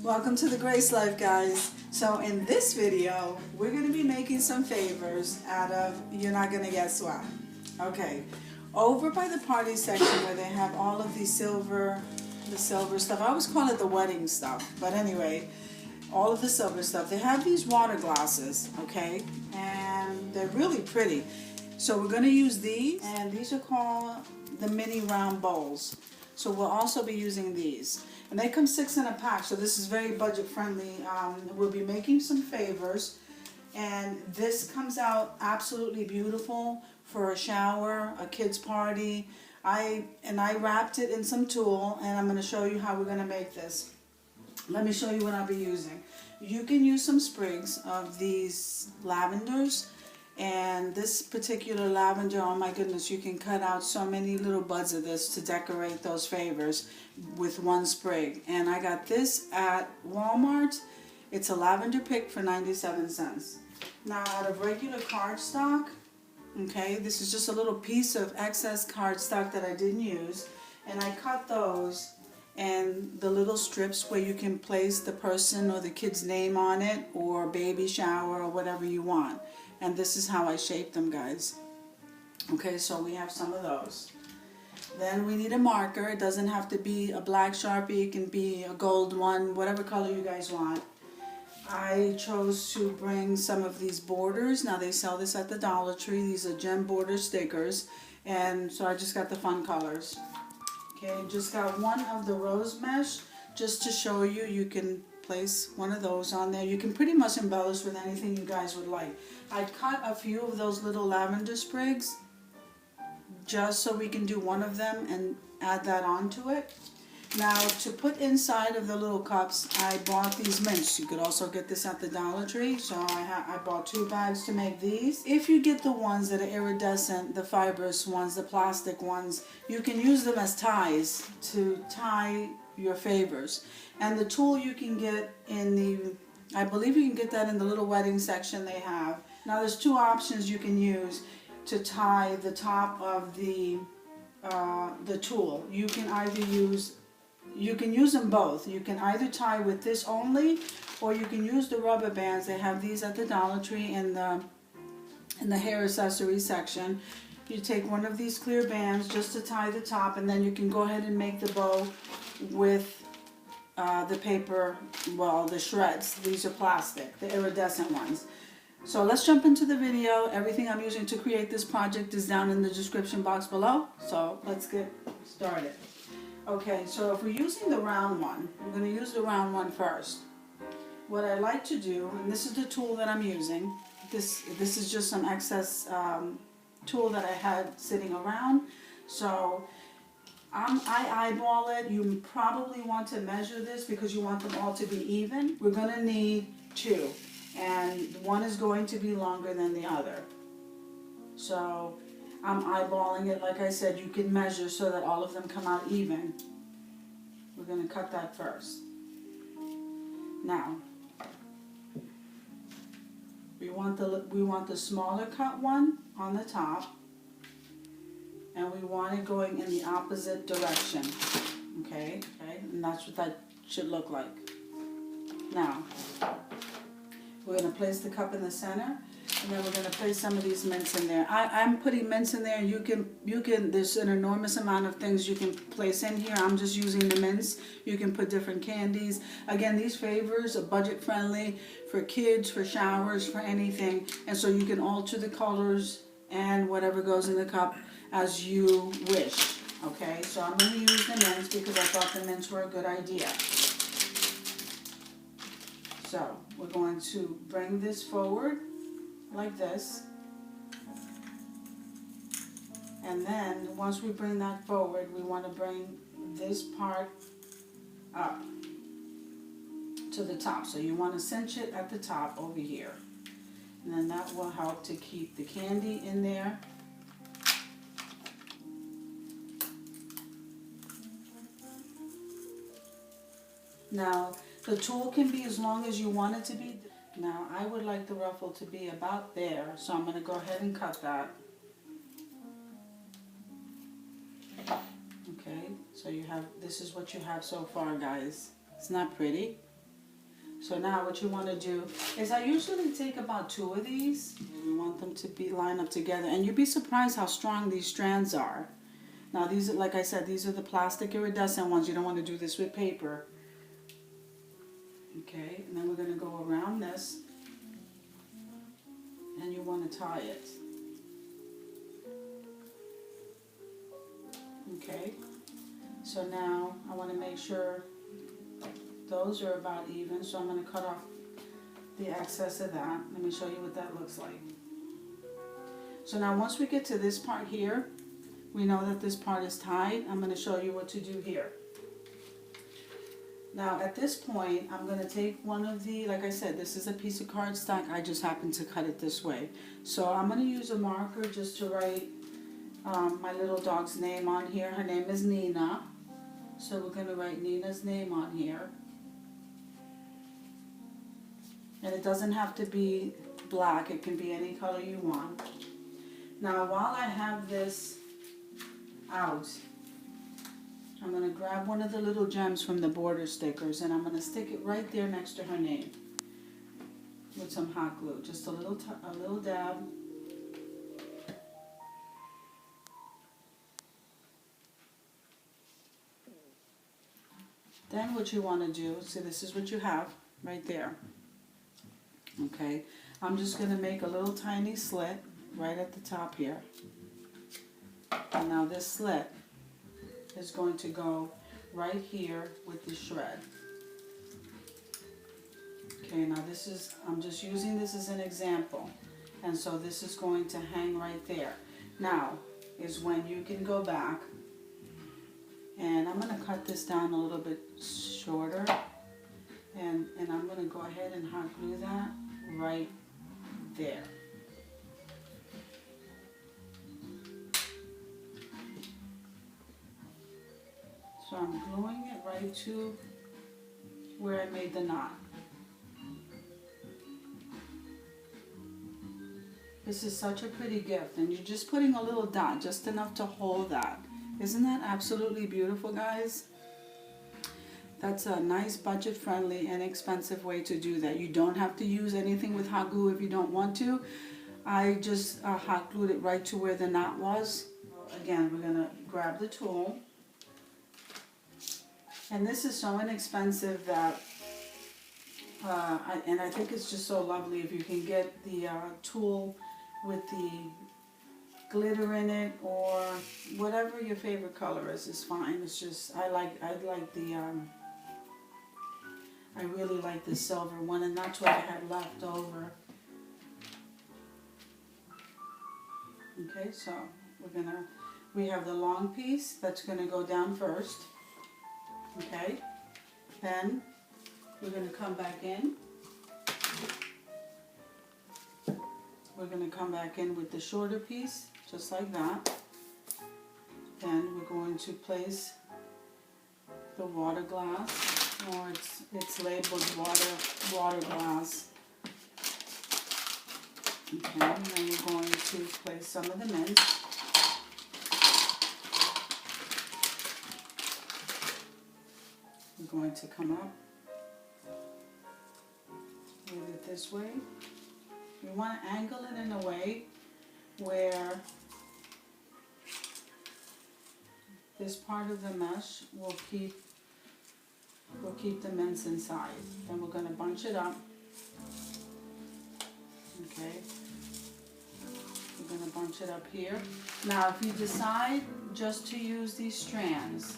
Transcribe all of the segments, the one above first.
Welcome to the Grace Life, guys. So in this video, we're going to be making some favors out of, you're not going to guess what. Okay, over by the party section where they have all of the silver stuff. I always call it the wedding stuff, but anyway, all of the silver stuff. They have these water glasses, okay, and they're really pretty. So we're going to use these, and these are called the mini round bowls. So we'll also be using these. And they come 6 in a pack, so this is very budget friendly. We'll be making some favors. And this comes out absolutely beautiful for a shower, a kid's party. I wrapped it in some tulle, and I'm going to show you how we're going to make this. Let me show you what I'll be using. You can use some sprigs of these lavenders. And this particular lavender, oh my goodness, you can cut out so many little buds of this to decorate those favors with one sprig. And I got this at Walmart. It's a lavender pick for 97 cents. Now, out of regular cardstock, okay, this is just a little piece of excess cardstock that I didn't use. And I cut those and the little strips where you can place the person or the kid's name on it, or baby shower, or whatever you want. And this is how I shape them, guys. Okay, so we have some of those. Then we need a marker. It doesn't have to be a black Sharpie. It can be a gold one, whatever color you guys want. I chose to bring some of these borders. Now they sell this at the Dollar Tree. These are gem border stickers. And so I just got the fun colors. Okay, just got one of the rose mesh just to show you. You can place one of those on there. You can pretty much embellish with anything you guys would like. I cut a few of those little lavender sprigs just so we can do one of them and add that onto it. Now, to put inside of the little cups, I bought these mints. You could also get this at the Dollar Tree. So I bought 2 bags to make these. If you get the ones that are iridescent, the fibrous ones, the plastic ones, you can use them as ties to tie your favors. And the tulle you can get in the, I believe you can get that in the little wedding section they have. Now there's 2 options you can use to tie the top of the tulle. You can either use, you can use them both. You can either tie with this only, or you can use the rubber bands. They have these at the Dollar Tree in the hair accessory section. You take one of these clear bands just to tie the top, and then you can go ahead and make the bow with the paper, well, the shreds. These are plastic, the iridescent ones. So let's jump into the video. Everything I'm using to create this project is down in the description box below. So let's get started. Okay, so if we're using the round one, we're going to use the round one first. What I like to do, and this is the tool that I'm using. This is just some excess tool that I had sitting around. So I eyeball it. You probably want to measure this because you want them all to be even. We're going to need 2, and one is going to be longer than the other. So I'm eyeballing it. Like I said, you can measure so that all of them come out even. We're going to cut that first. Now, we want the smaller cut one on the top. And we want it going in the opposite direction, okay? And that's what that should look like. Now, we're going to place the cup in the center, and then we're going to place some of these mints in there. I'm putting mints in there. You can, there's an enormous amount of things you can place in here. I'm just using the mints. You can put different candies. Again, these favors are budget friendly for kids, for showers, for anything. And so you can alter the colors and whatever goes in the cup as you wish. Okay, so I'm going to use the mints because I thought the mints were a good idea. So we're going to bring this forward like this. And then once we bring that forward, we want to bring this part up to the top. So you want to cinch it at the top over here. And then that will help to keep the candy in there. Now, the tool can be as long as you want it to be. Now, I would like the ruffle to be about there, so I'm going to go ahead and cut that. Okay, so you have, this is what you have so far, guys. It's not pretty. So now what you want to do is I usually take about 2 of these. We want them to be lined up together. And you'd be surprised how strong these strands are. Now these are, like I said, these are the plastic iridescent ones. You don't want to do this with paper. Okay, and then we're going to go around this. And you want to tie it. Okay, so now I want to make sure those are about even, so I'm going to cut off the excess of that. Let me show you what that looks like. So now once we get to this part here, we know that this part is tied. I'm going to show you what to do here. Now at this point, I'm going to take one of the, like I said, this is a piece of cardstock. I just happened to cut it this way. So I'm going to use a marker just to write my little dog's name on here. Her name is Nina. So we're going to write Nina's name on here. And it doesn't have to be black. It can be any color you want. Now while I have this out, I'm going to grab one of the little gems from the border stickers and I'm going to stick it right there next to her name with some hot glue. Just a little dab. Then what you want to do, see, this is what you have right there. Okay, I'm just going to make a little tiny slit right at the top here. And now this slit is going to go right here with the shred. Okay, now this is, I'm just using this as an example. And so this is going to hang right there. Now is when you can go back. And I'm going to cut this down a little bit shorter. And I'm going to go ahead and hot glue that right there. So I'm gluing it right to where I made the knot. This is such a pretty gift, and you're just putting a little dot, just enough to hold that. Isn't that absolutely beautiful, guys? That's a nice, budget-friendly, inexpensive way to do that. You don't have to use anything with hot glue if you don't want to. I just hot glued it right to where the knot was. Again, we're going to grab the tool. And this is so inexpensive that, and I think it's just so lovely if you can get the tool with the glitter in it, or whatever your favorite color is fine. It's just, I really like the silver one, and that's what I had left over. Okay, so we have the long piece that's gonna go down first. Okay, then we're gonna come back in. We're gonna come back in with the shorter piece, just like that. Then we're going to place the water glass, or it's labeled water glass. Okay, and then we're going to place some of the mint. We're going to come up with it this way. You want to angle it in a way where this part of the mesh will keep the mints inside. Then we're going to bunch it up. Okay. We're going to bunch it up here. Now, if you decide just to use these strands,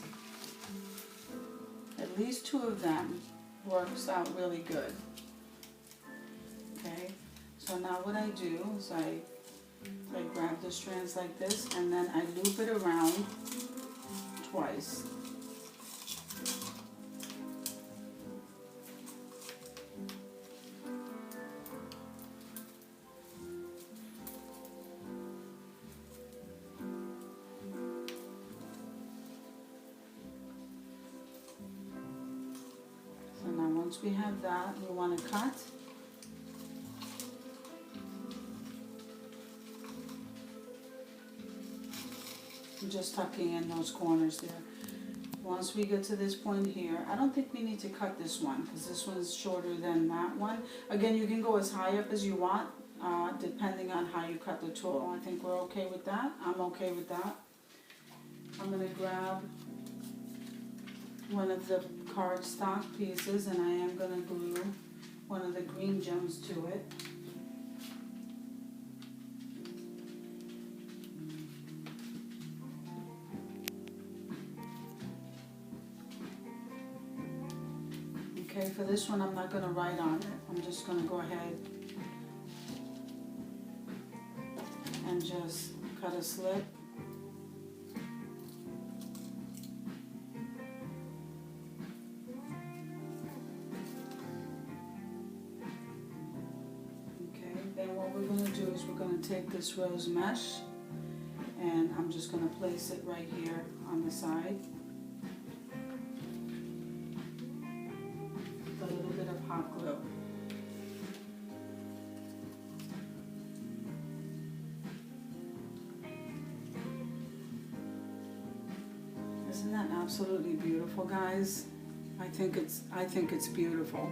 at least 2 of them works out really good. Okay. So now what I do is I grab the strands like this, and then I loop it around twice. So now once we have that, we want to cut. Just tucking in those corners there. once we get to this point here, I don't think we need to cut this one because this one's shorter than that one. Again, you can go as high up as you want, depending on how you cut the tool. I think we're okay with that. I'm okay with that. I'm going to grab one of the cardstock pieces and I am going to glue one of the green gems to it. Okay, for this one I'm not going to write on it. I'm just going to go ahead and just cut a slit. Okay, then what we're going to do is we're going to take this rose mesh and I'm just going to place it right here on the side. A little bit of hot glue. Isn't that absolutely beautiful, guys? I think it's beautiful.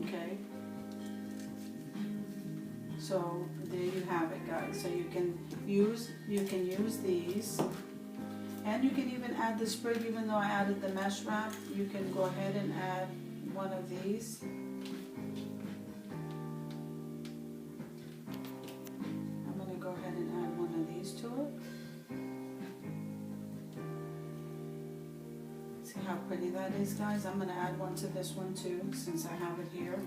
Okay. So there you have it, guys. So you can use these. And you can even add the sprig, even though I added the mesh wrap, you can go ahead and add one of these. I'm going to go ahead and add one of these to it. See how pretty that is, guys? I'm going to add one to this one too, since I have it here.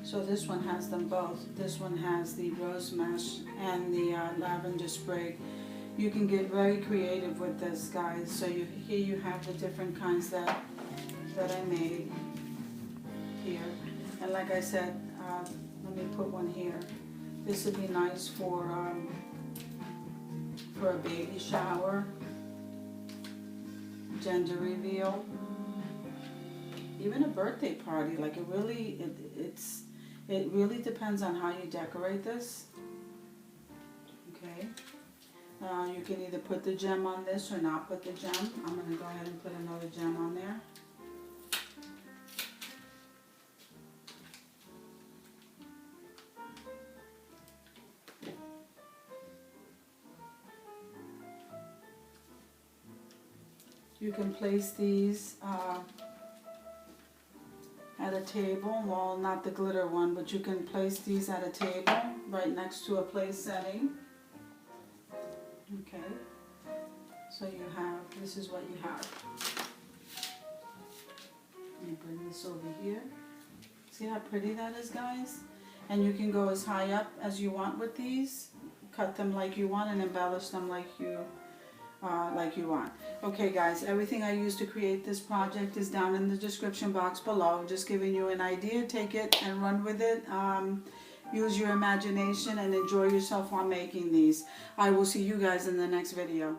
So this one has them both. This one has the rose mesh and the lavender sprig. You can get very creative with this, guys. So here you have the different kinds that I made here. And like I said, let me put one here. This would be nice for a baby shower, gender reveal, even a birthday party. Like it really depends on how you decorate this. Okay. You can either put the gem on this or not put the gem. I'm going to go ahead and put another gem on there. You can place these at a table, well, not the glitter one, but you can place these at a table right next to a place setting. Okay, so this is what you have. Let me bring this over here. See how pretty that is, guys? And you can go as high up as you want with these. Cut them like you want and embellish them like you want. Okay, guys, everything I used to create this project is down in the description box below. Just giving you an idea. Take it and run with it. Use your imagination and enjoy yourself while making these. I will see you guys in the next video.